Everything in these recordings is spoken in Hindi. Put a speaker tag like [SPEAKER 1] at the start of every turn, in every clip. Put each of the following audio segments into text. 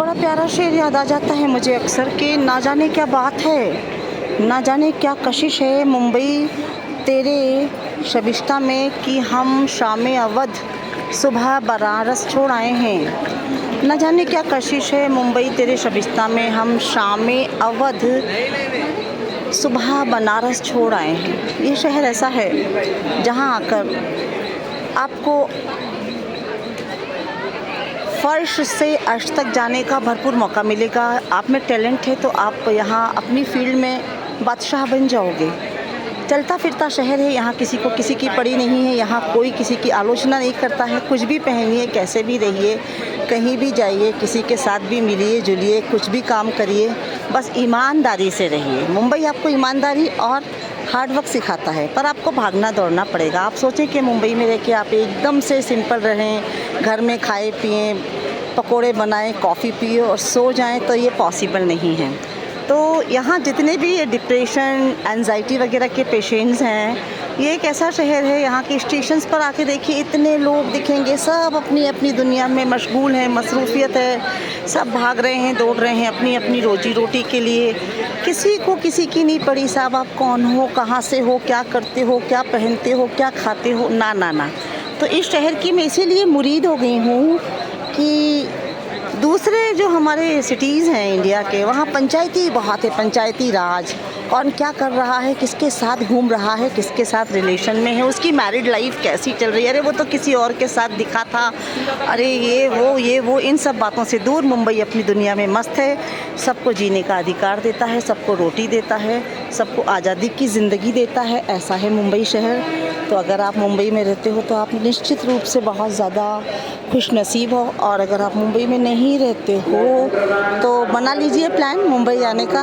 [SPEAKER 1] बड़ा प्यारा शेर याद आ जाता है मुझे अक्सर कि ना जाने क्या बात है, ना जाने क्या कशिश है मुंबई तेरे शबिस्ता में कि हम शाम अवध सुबह बनारस छोड़ आए हैं। ना जाने क्या कशिश है मुंबई तेरे शबिस्ता में हम शाम अवध सुबह बनारस छोड़ आए हैं। ये शहर ऐसा है जहाँ आकर आपको फर्श से अर्श तक जाने का भरपूर मौका मिलेगा। आप में टैलेंट है तो आप यहाँ अपनी फील्ड में बादशाह बन जाओगे। चलता फिरता शहर है, यहाँ किसी को किसी की पड़ी नहीं है। यहाँ कोई किसी की आलोचना नहीं करता है। कुछ भी पहनिए, कैसे भी रहिए, कहीं भी जाइए, किसी के साथ भी मिलिए जुलिए, कुछ भी काम करिए, बस ईमानदारी से रहिए। मुंबई आपको ईमानदारी और हार्ड वर्क सिखाता है, पर आपको भागना दौड़ना पड़ेगा। आप सोचें कि मुंबई में रह के आप एकदम से सिंपल रहें, घर में खाए पिएँ, पकोड़े बनाएं, कॉफ़ी पिए और सो जाएं, तो ये पॉसिबल नहीं है। तो यहाँ जितने भी ये डिप्रेशन, एंजाइटी वगैरह के पेशेंट्स हैं, ये एक ऐसा शहर है, यहाँ के स्टेशंस पर आके देखिए इतने लोग दिखेंगे, सब अपनी अपनी दुनिया में मशगूल हैं, मसरूफियत है, सब भाग रहे हैं, दौड़ रहे हैं अपनी अपनी रोजी रोटी के लिए। किसी को किसी की नहीं पड़ी साहब आप कौन हो, कहाँ से हो, क्या करते हो, क्या पहनते हो, क्या खाते हो, ना ना ना। तो इस शहर की मैं इसीलिए मुरीद हो गई हूँ कि दूसरे जो हमारे सिटीज़ हैं इंडिया के, वहाँ पंचायती बहुत है, पंचायती राज। कौन क्या कर रहा है, किसके साथ घूम रहा है, किसके साथ रिलेशन में है, उसकी मैरिड लाइफ कैसी चल रही है, अरे वो तो किसी और के साथ दिखा था, अरे ये वो इन सब बातों से दूर मुंबई अपनी दुनिया में मस्त है। सबको जीने का अधिकार देता है, सबको रोटी देता है, सबको आज़ादी की ज़िंदगी देता है। ऐसा है मुंबई शहर। तो अगर आप मुंबई में रहते हो तो आप निश्चित रूप से बहुत ज़्यादा खुश नसीब हो, और अगर आप मुंबई में नहीं रहते हो तो बना लीजिए प्लान मुंबई आने का।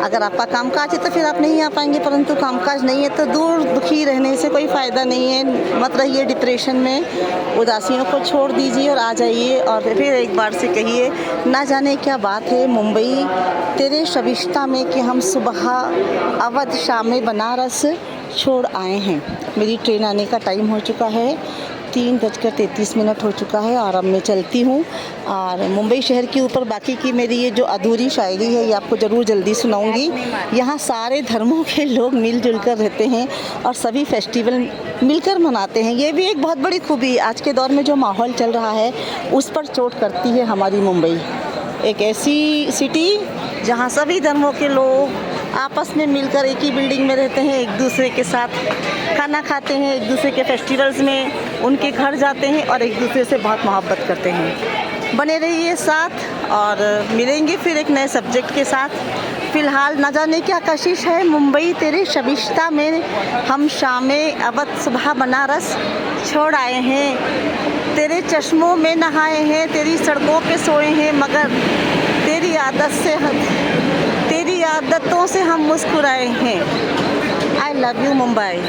[SPEAKER 1] अगर आपका कामकाज है तो फिर आप नहीं आ पाएंगे, परंतु कामकाज नहीं है तो दूर दुखी रहने से कोई फ़ायदा नहीं है। मत रहिए डिप्रेशन में, उदासियों को छोड़ दीजिए और आ जाइए। और फिर एक बार से कहिए, ना जाने क्या बात है मुंबई तेरे शबिस्ता में कि हम सुबह अवध शाम बनारस छोड़ आए हैं। मेरी ट्रेन आने का टाइम हो चुका है, 3:33 हो चुका है और अब मैं चलती हूँ। और मुंबई शहर के ऊपर बाकी की मेरी ये जो अधूरी शायरी है ये आपको ज़रूर जल्दी सुनाऊंगी। यहाँ सारे धर्मों के लोग मिलजुल कर रहते हैं और सभी फेस्टिवल मिलकर मनाते हैं। ये भी एक बहुत बड़ी खूबी है। आज के दौर में जो माहौल चल रहा है उस पर चोट करती है हमारी मुंबई। एक ऐसी सिटी जहाँ सभी धर्मों के लोग आपस में मिलकर एक ही बिल्डिंग में रहते हैं, एक दूसरे के साथ खाना खाते हैं, एक दूसरे के फेस्टिवल्स में उनके घर जाते हैं और एक दूसरे से बहुत मोहब्बत करते हैं। बने रहिए साथ और मिलेंगे फिर एक नए सब्जेक्ट के साथ। फ़िलहाल ना जाने क्या कशिश है मुंबई तेरे शबिस्ता में हम शाम अवध सुबह बनारस छोड़ आए हैं। तेरे चश्मों में नहाए हैं, तेरी सड़कों पे सोए हैं, मगर तेरी आदतों से हम मुस्कुराए हैं। I love you Mumbai.